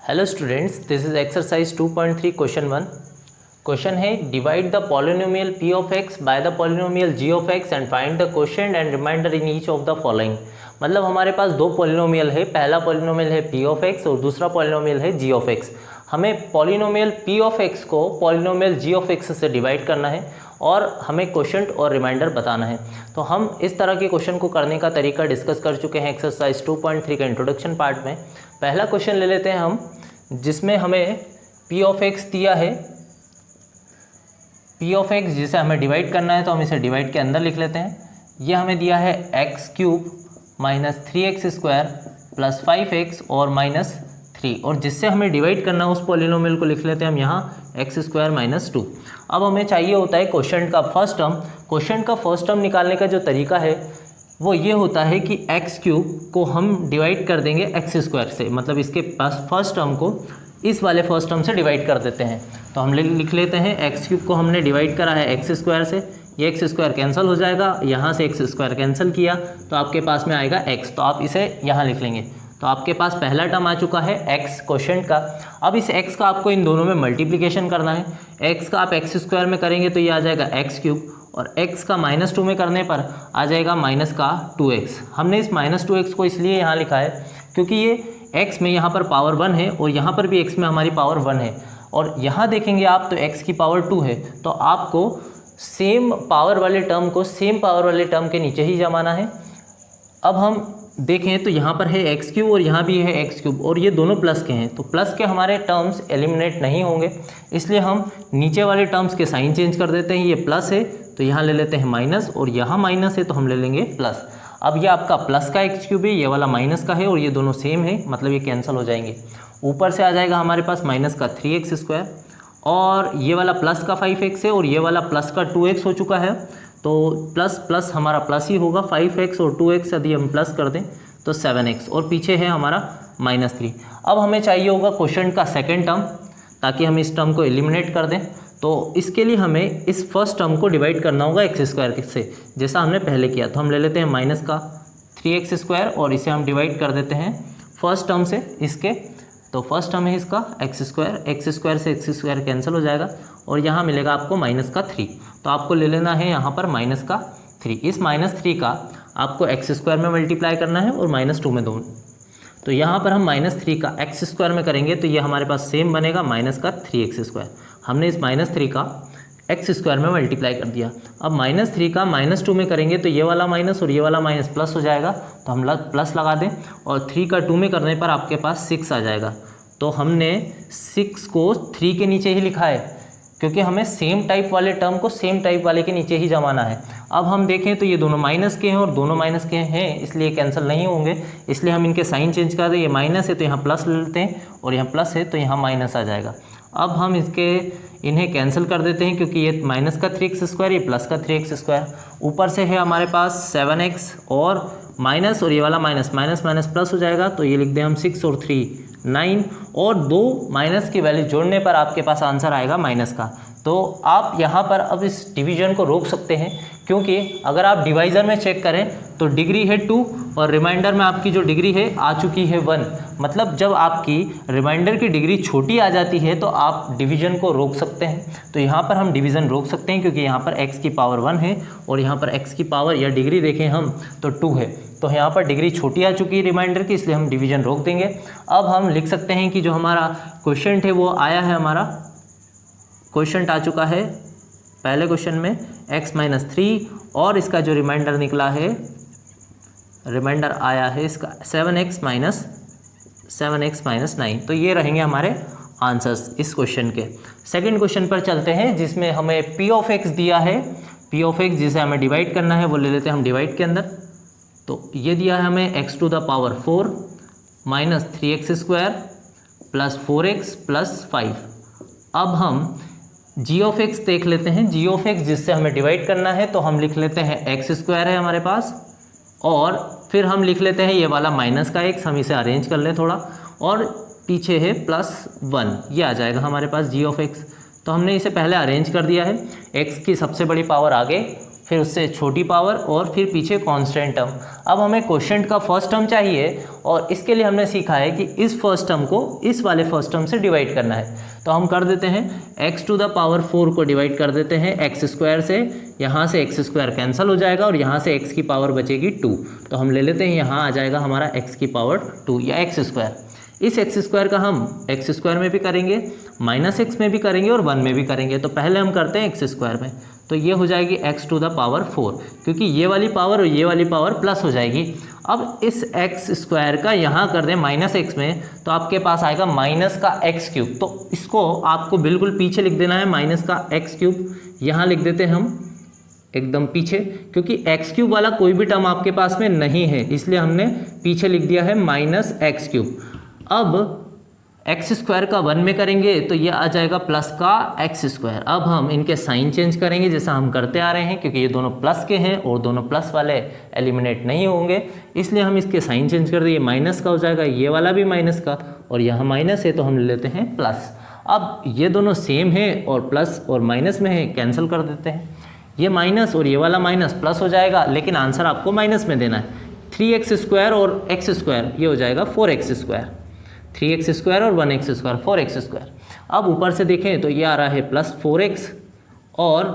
Hello students, this is exercise 2.3 question 1। Question है divide the polynomial p of x by the polynomial g of x and find the quotient and remainder in each of the following. मतलब हमारे पास दो polynomial है, पहला polynomial है p of x और दूसरा polynomial है g ऑफ x। हमें पॉलिनोमियल p ऑफ x को पॉलिनोमियल g ऑफ x से डिवाइड करना है और हमें क्वोशिएंट और रिमाइंडर बताना है। तो हम इस तरह के क्वेश्चन को करने का तरीका डिस्कस कर चुके हैं एक्सरसाइज 2.3 के इंट्रोडक्शन पार्ट में। पहला क्वेश्चन ले लेते हैं हम, जिसमें हमें p ऑफ x दिया है, p ऑफ x जिसे हमें डिवाइड करना है, तो हम इसे डिवाइड के अंदर लिख लेते हैं। ये हमें दिया है x³ minus 3x² plus 5x और माइनस 3, और जिससे हमें डिवाइड करना है उस पॉलिनोमियल को लिख लेते हैं हम यहाँ x² माइनस 2। अब हमें चाहिए होता है क्वोशिएंट का फर्स्ट टर्म। क्वोशिएंट का फर्स्ट टर्म निकालने का जो तरीका है वो ये होता है कि x³ को हम डिवाइड कर देंगे x² से, मतलब इसके पास फर्स्ट टर्म को इस वाले फर्स्ट टर्म से डिवाइड कर देते हैं। तो हम लिख लेते हैं x³ को हमने डिवाइड करा है x² से, ये x² कैंसिल हो जाएगा, यहाँ से x² कैंसिल किया तो आपके पास में आएगा x, तो आप इसे यहाँ लिख लेंगे। तो आपके पास पहला टर्म आ चुका है x क्वोशिएंट का। अब इस x का आपको इन दोनों में मल्टीप्लिकेशन करना है। x का आप x² में करेंगे तो ये आ जाएगा x³ और x का -2 में करने पर आ जाएगा माइनस का 2x। हमने इस -2x को इसलिए यहाँ लिखा है क्योंकि ये x में यहाँ पर पावर 1 है और यहाँ पर भी x में हमारी पावर 1 है, और यहाँ देखेंगे आप तो x की पावर 2 है, तो आपको सेम पावर वाले टर्म को सेम पावर वाले टर्म के नीचे ही जमाना है। अब हम देखें तो यहाँ पर है x³ और यहाँ भी है x³ और ये दोनों प्लस के हैं, तो प्लस के हमारे टर्म्स एलिमिनेट नहीं होंगे, इसलिए हम नीचे वाले टर्म्स के साइन चेंज कर देते हैं। ये प्लस है तो यहाँ ले लेते हैं माइनस, और यहाँ माइनस है तो हम ले लेंगे प्लस। अब ये आपका प्लस का x³ है, ये वाला माइनस का है, और ये दोनों सेम है, मतलब ये कैंसिल हो जाएंगे। ऊपर से आ जाएगा हमारे पास माइनस का 3x², और ये वाला प्लस का 5x है और ये वाला प्लस का 2x हो चुका है, तो प्लस प्लस हमारा प्लस ही होगा। 5x और 2x यदि हम प्लस कर दें तो 7x, और पीछे है हमारा -3। अब हमें चाहिए होगा क्वोशिएंट का सेकंड टर्म, ताकि हम इस टर्म को एलिमिनेट कर दें। तो इसके लिए हमें इस फर्स्ट टर्म को डिवाइड करना होगा x² से, जैसा हमने पहले किया। तो हम ले लेते हैं माइनस का 3x² और इसे हम डिवाइड कर देते हैं फर्स्ट टर्म से इसके। तो फर्स्ट टर्म है इसका x² से x² कैंसिल हो जाएगा, और यहाँ मिलेगा आपको माइनस का 3। तो आपको ले लेना है यहाँ पर माइनस का 3। इस -3 का आपको x² में मल्टीप्लाई करना है और -2 में दो। तो यहाँ पर हम -3 का x² में करेंगे तो ये हमारे पास सेम बनेगा माइनस का 3x²। हमने इस -3 का x² में मल्टीप्लाई कर दिया। अब -3 का -2 में करेंगे तो ये वाला माइनस और ये वाला माइनस प्लस हो जाएगा, तो हम प्लस लगा दें, और 3 का 2 में करने पर आपके पास 6 आ जाएगा। तो हमने 6 को 3 के नीचे ही लिखा है, क्योंकि हमें सेम टाइप वाले टर्म को सेम टाइप वाले के नीचे ही जमाना है। अब हम देखें तो ये दोनों माइनस के हैं और दोनों माइनस के हैं, इसलिए कैंसिल नहीं होंगे, इसलिए हम इनके साइन चेंज कर दें। ये माइनस है तो यहाँ प्लस ले लेते हैं, और यहाँ प्लस है तो यहाँ माइनस आ जाएगा। अब हम इन्हें कैंसिल कर देते हैं, क्योंकि ये माइनस का 3x², ये प्लस का 3x²। ऊपर से है हमारे पास 7x और माइनस, और ये वाला माइनस माइनस प्लस हो जाएगा, तो ये लिख दें हम 6 और 3 9, और 2 माइनस की वैल्यू जोड़ने पर आपके पास आंसर आएगा माइनस का। तो आप यहाँ पर अब इस डिवीजन को रोक सकते हैं, क्योंकि अगर आप डिवाइज़र में चेक करें तो डिग्री है 2 और रिमाइंडर में आपकी जो डिग्री है आ चुकी है 1। मतलब जब आपकी रिमाइंडर की डिग्री छोटी आ जाती है तो आप डिवीजन को रोक सकते हैं। तो यहाँ पर हम डिवीज़न रोक सकते हैं, क्योंकि यहाँ पर x की पावर 1 है और यहाँ पर x की पावर या डिग्री देखें हम तो 2 है, तो यहाँ पर डिग्री छोटी आ चुकी है रिमाइंडर की, इसलिए हम डिवीजन रोक देंगे। अब हम लिख सकते हैं कि जो हमारा क्वोशिएंट है वो आया है, हमारा क्वोशिएंट आ चुका है पहले क्वेश्चन में x-3, और इसका जो रिमाइंडर निकला है, रिमाइंडर आया है इसका 7x माइनस 9। तो ये रहेंगे हमारे आंसर्स इस क्वेश्चन के। सेकंड क्वेश्चन पर चलते हैं, जिसमें हमें p ऑफ x दिया है। p ऑफ x जिसे हमें डिवाइड करना है वो ले लेते हैं हम डिवाइड के अंदर। तो ये दिया है हमें x⁴ minus 3x² plus 4x plus 5। अब हम g ऑफ x देख लेते हैं। g ऑफ x जिससे हमें डिवाइड करना है, तो हम लिख लेते हैं x² है हमारे पास, और फिर हम लिख लेते हैं ये वाला माइनस का x, हम इसे अरेंज कर लें थोड़ा, और पीछे है +1, ये आ जाएगा हमारे पास g ऑफ x। तो हमने इसे पहले अरेंज कर दिया है। x की सबसे बड़ी पावर आगे फिर उससे छोटी पावर और फिर पीछे कांस्टेंट टर्म। अब हमें क्वोशिएंट का फर्स्ट टर्म चाहिए और इसके लिए हमने सीखा है कि इस फर्स्ट टर्म को इस वाले फर्स्ट टर्म से डिवाइड करना है। तो हम कर देते हैं x टू द पावर 4 को डिवाइड कर देते हैं एक्स स्क्वायर से। यहाँ से एक्स स्क्वायर कैंसिल हो जाएगा और यहाँ से x की पावर बचेगी 2। तो हम ले लेते हैं, यहाँ आ जाएगा हमारा x की पावर 2 या एक्स स्क्वायर। इस एक्स स्क्वायर का हम एक्स स्क्वायर में भी करेंगे, माइनस एक्स में भी करेंगे और 1 में भी करेंगे। तो पहले हम करते हैं एक्स स्क्वायर में, तो ये हो जाएगी x टू द पावर 4, क्योंकि ये वाली पावर और ये वाली पावर प्लस हो जाएगी। अब इस एक्स स्क्वायर का यहाँ कर दें माइनस एक्स में, तो आपके पास आएगा माइनस का एक्स क्यूब। तो इसको आपको बिल्कुल पीछे लिख देना है, माइनस का एक्स क्यूब यहाँ लिख देते हैं हम एकदम पीछे, क्योंकि एक्स क्यूब वाला कोई भी टर्म आपके पास में नहीं है, इसलिए हमने पीछे लिख दिया है माइनस एक्स क्यूब। अब एक्स स्क्वायर का 1 में करेंगे तो ये आ जाएगा प्लस का एक्स स्क्वायर। अब हम इनके साइन चेंज करेंगे जैसा हम करते आ रहे हैं, क्योंकि ये दोनों प्लस के हैं और दोनों प्लस वाले एलिमिनेट नहीं होंगे, इसलिए हम इसके साइन चेंज कर दें। ये माइनस का हो जाएगा, ये वाला भी माइनस का, और यहाँ माइनस है तो हम ले लेते हैं प्लस। अब ये दोनों सेम है और प्लस और माइनस में है, कैंसिल कर देते हैं। ये माइनस और ये वाला माइनस प्लस हो जाएगा, लेकिन आंसर आपको माइनस में देना है। 3x स्क्वायर और एक्स स्क्वायर ये हो जाएगा 4x स्क्वायर। 3x स्क्वायर और 1x स्क्वायर 4x स्क्वायर। अब ऊपर से देखें तो ये आ रहा है प्लस 4x और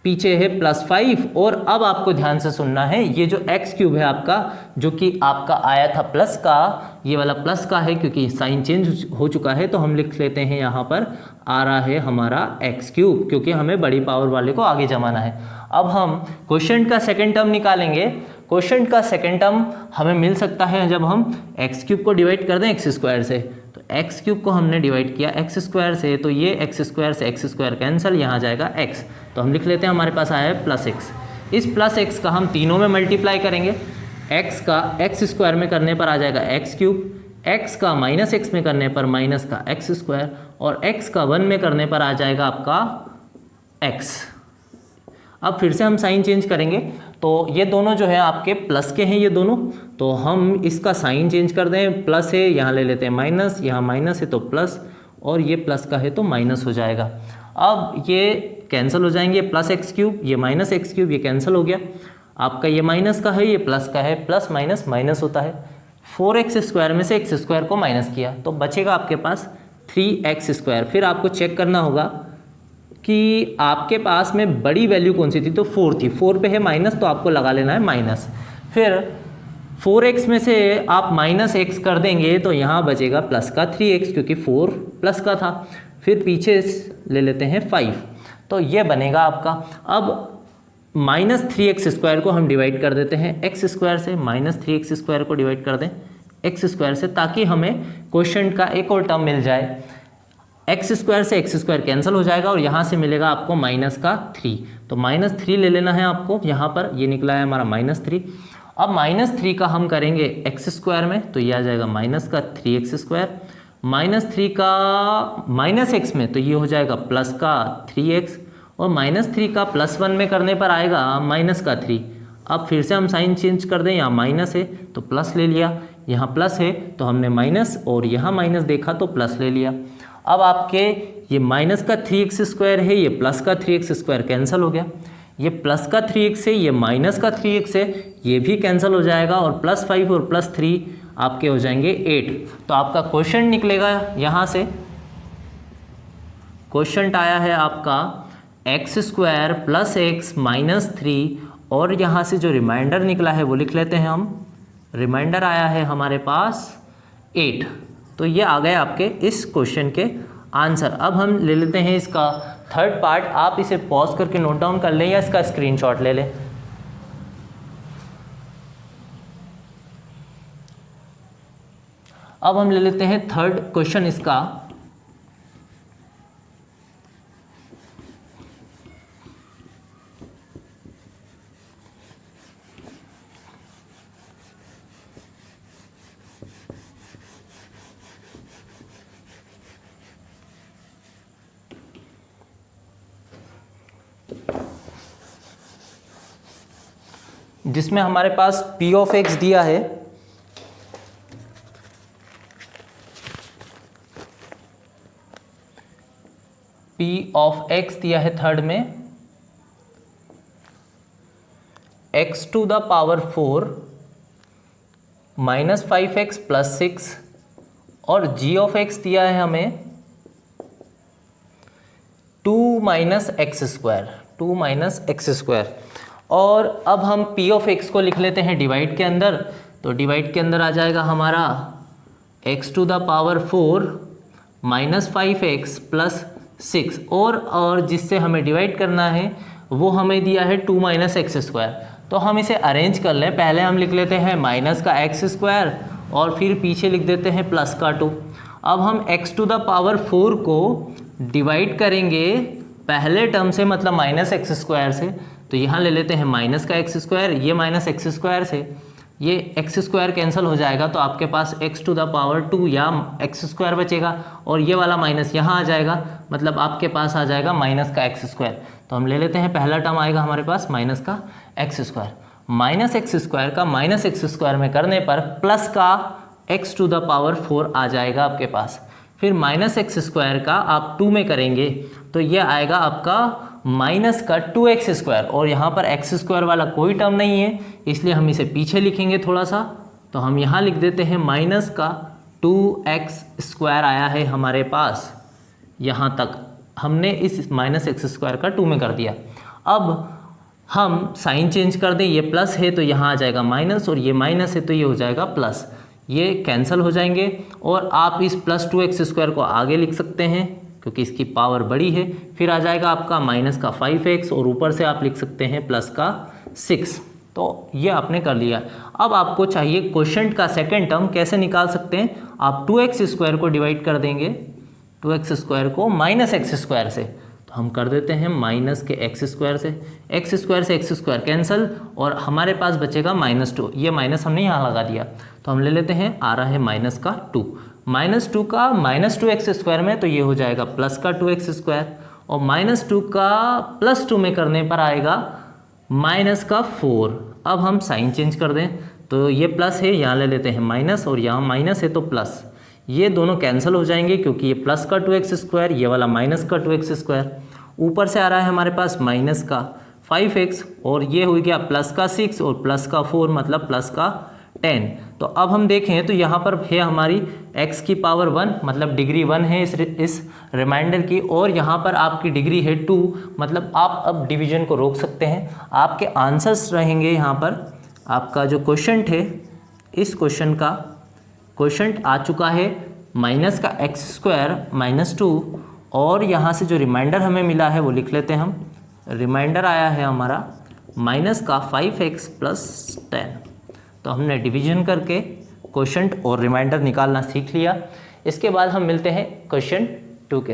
पीछे है प्लस 5। और अब आपको ध्यान से सुनना है, ये जो x क्यूब है आपका, जो कि आपका आया था प्लस का, ये वाला प्लस का है क्योंकि साइन चेंज हो चुका है, तो हम लिख लेते हैं यहाँ पर आ रहा है हमारा x क्यूब, क्योंकि हमें बड़ी पावर वाले को आगे जमाना है। अब हम क्वोशिएंट का सेकेंड टर्म निकालेंगे। क्वोशिएंट का सेकेंड टर्म हमें मिल सकता है जब हम एक्स क्यूब को डिवाइड कर दें एक्स स्क्वायर से। तो एक्स क्यूब को हमने डिवाइड किया एक्स स्क्वायर से, तो ये एक्स स्क्वायर से एक्स स्क्वायर कैंसिल, यहाँ जाएगा एक्स। तो हम लिख लेते हैं हमारे पास आया है प्लस एक्स। इस प्लस एक्स का हम तीनों में मल्टीप्लाई करेंगे। एक्स का एक्स स्क्वायर में करने पर आ जाएगा एक्स क्यूब, एक्स का माइनस एक्स में करने पर माइनस का एक्स स्क्वायर, और एक्स का 1 में करने पर आ जाएगा आपका एक्स। अब फिर से हम साइन चेंज करेंगे, तो ये दोनों जो है आपके प्लस के हैं ये दोनों, तो हम इसका साइन चेंज कर दें। प्लस है यहाँ ले लेते हैं माइनस, यहाँ माइनस है तो प्लस, और ये प्लस का है तो माइनस हो जाएगा। अब ये कैंसिल हो जाएंगे, प्लस एक्स क्यूब, ये माइनस एक्स क्यूब, ये कैंसिल हो गया। आपका ये माइनस का है, ये प्लस का है, प्लस माइनस माइनस होता है। 4x स्क्वायर में से एक्स स्क्वायर को माइनस किया तो बचेगा आपके पास 3x स्क्वायर। फिर आपको चेक करना होगा कि आपके पास में बड़ी वैल्यू कौन सी थी, तो 4 थी। 4 पे है माइनस तो आपको लगा लेना है माइनस। फिर 4x में से आप माइनस एक्स कर देंगे तो यहाँ बचेगा प्लस का 3x, क्योंकि 4 प्लस का था। फिर पीछे ले लेते हैं 5, तो ये बनेगा आपका। अब माइनस 3x स्क्वायर को हम डिवाइड कर देते हैं एक्स स्क्वायर से। माइनस 3x स्क्वायर को डिवाइड कर दें एक्स स्क्वायर से, ताकि हमें क्वोशिएंट का एक और टर्म मिल जाए। एक्स स्क्वायर से एक्स स्क्वायर कैंसिल हो जाएगा और यहाँ से मिलेगा आपको माइनस का 3, तो माइनस 3 ले लेना है आपको यहाँ पर। ये निकला है हमारा माइनस 3। अब माइनस 3 का हम करेंगे एक्स स्क्वायर में, तो ये आ जाएगा माइनस का 3x स्क्वायर। माइनस 3 का माइनस एक्स में, तो ये हो जाएगा प्लस का 3x, और माइनस 3 का प्लस 1 में करने पर आएगा माइनस का 3। अब फिर से हम साइन चेंज कर दें, यहाँ माइनस है तो प्लस ले लिया, यहाँ प्लस है तो हमने माइनस, और यहाँ माइनस देखा तो प्लस ले लिया। अब आपके ये माइनस का 3x स्क्वायर है, ये प्लस का 3x स्क्वायर कैंसिल हो गया। ये प्लस का 3x है, ये माइनस का 3x है, ये भी कैंसिल हो जाएगा, और प्लस 5 और प्लस 3 आपके हो जाएंगे 8। तो आपका क्वोशिएंट निकलेगा यहाँ से। क्वोशिएंट आया है आपका x square plus x minus 3, और यहाँ से जो रिमाइंडर निकला है वो लिख लेते हैं हम। रिमाइंडर आया है हमारे पास 8। तो ये आ गए आपके इस क्वेश्चन के आंसर। अब हम ले लेते हैं इसका थर्ड पार्ट। आप इसे पॉज करके नोट डाउन कर लें या इसका स्क्रीनशॉट ले लें। अब हम ले लेते हैं थर्ड क्वेश्चन इसका। जिसमें हमारे पास p ऑफ x दिया है, p ऑफ x दिया है थर्ड में, x to the power 4 minus 5x plus 6 और g ऑफ x दिया है हमें 2 माइनस एक्स स्क्वायर। और अब हम p ऑफ x को लिख लेते हैं डिवाइड के अंदर। तो डिवाइड के अंदर आ जाएगा हमारा x to the power 4 minus 5x plus 6 और जिससे हमें डिवाइड करना है वो हमें दिया है 2 माइनस एक्स स्क्वायर। तो हम इसे अरेंज कर लें। पहले हम लिख लेते हैं माइनस का एक्स स्क्वायर और फिर पीछे लिख देते हैं प्लस का 2। अब हम x टू द पावर 4 को डिवाइड करेंगे पहले टर्म से, मतलब माइनस एक्स स्क्वायर से। तो यहाँ ले लेते हैं माइनस का एक्स स्क्वायर, ये माइनस एक्स स्क्वायर से ये एक्स स्क्वायर कैंसिल हो जाएगा, तो आपके पास x टू द पावर 2 या एक्स स्क्वायर बचेगा और ये वाला माइनस यहाँ आ जाएगा, मतलब आपके पास आ जाएगा माइनस का एक्स स्क्वायर। तो हम ले लेते हैं पहला टर्म आएगा हमारे पास माइनस का x square. Minus x square का माइनस एक्स स्क्वायर में करने पर प्लस का x टू द पावर 4 आ जाएगा आपके पास। फिर माइनस एक्स स्क्वायर का आप 2 में करेंगे तो ये आएगा आपका माइनस का 2x स्क्वायर, और यहाँ पर एक्स स्क्वायर वाला कोई टर्म नहीं है इसलिए हम इसे पीछे लिखेंगे थोड़ा सा। तो हम यहाँ लिख देते हैं माइनस का 2x स्क्वायर आया है हमारे पास। यहाँ तक हमने इस माइनस एक्स स्क्वायर का 2 में कर दिया। अब हम साइन चेंज कर दें, ये प्लस है तो यहाँ आ जाएगा माइनस और ये माइनस है तो ये हो जाएगा प्लस, ये कैंसिल हो जाएंगे। और आप इस प्लस 2x स्क्वायर को आगे लिख सकते हैं क्योंकि इसकी पावर बड़ी है। फिर आ जाएगा आपका माइनस का 5x और ऊपर से आप लिख सकते हैं प्लस का 6। तो ये आपने कर लिया। अब आपको चाहिए क्वोशंट का सेकंड टर्म। कैसे निकाल सकते हैं? आप 2x स्क्वायर को डिवाइड कर देंगे, 2x स्क्वायर को माइनस एक्स स्क्वायर से, तो हम कर देते हैं माइनस के एक्स स्क्वायर से एक्स स्क्वायर कैंसिल और हमारे पास बचेगा -2। ये माइनस हमने यहाँ लगा दिया तो हम ले लेते हैं, आ रहा है माइनस का 2। -2 का -2x स्क्वायर में तो ये हो जाएगा प्लस का 2x स्क्वायर, और -2 का +2 में करने पर आएगा माइनस का 4। अब हम साइन चेंज कर दें तो ये प्लस है, यहाँ ले लेते हैं माइनस और यहाँ माइनस है तो प्लस, ये दोनों कैंसिल हो जाएंगे क्योंकि ये प्लस का 2x स्क्वायर, ये वाला माइनस का 2x स्क्वायर। ऊपर से आ रहा है हमारे पास माइनस का 5x और ये हो गया प्लस का 6 और प्लस का 4 मतलब प्लस का 10। तो अब हम देखें तो यहाँ पर है हमारी x की पावर 1 मतलब डिग्री 1 है इस रिमाइंडर की, और यहाँ पर आपकी डिग्री है 2 मतलब आप अब डिवीजन को रोक सकते हैं। आपके आंसर्स रहेंगे यहाँ पर, आपका जो क्वोशंट है इस क्वेश्चन का क्वोशंट आ चुका है माइनस का एक्स स्क्वायर -2, और यहाँ से जो रिमाइंडर हमें मिला है वो लिख लेते हैं हम। रिमाइंडर आया है हमारा माइनस का 5x + 10। तो हमने डिवीजन करके क्वोशंट और रिमाइंडर निकालना सीख लिया। इसके बाद हम मिलते हैं क्वेश्चन 2 के साथ।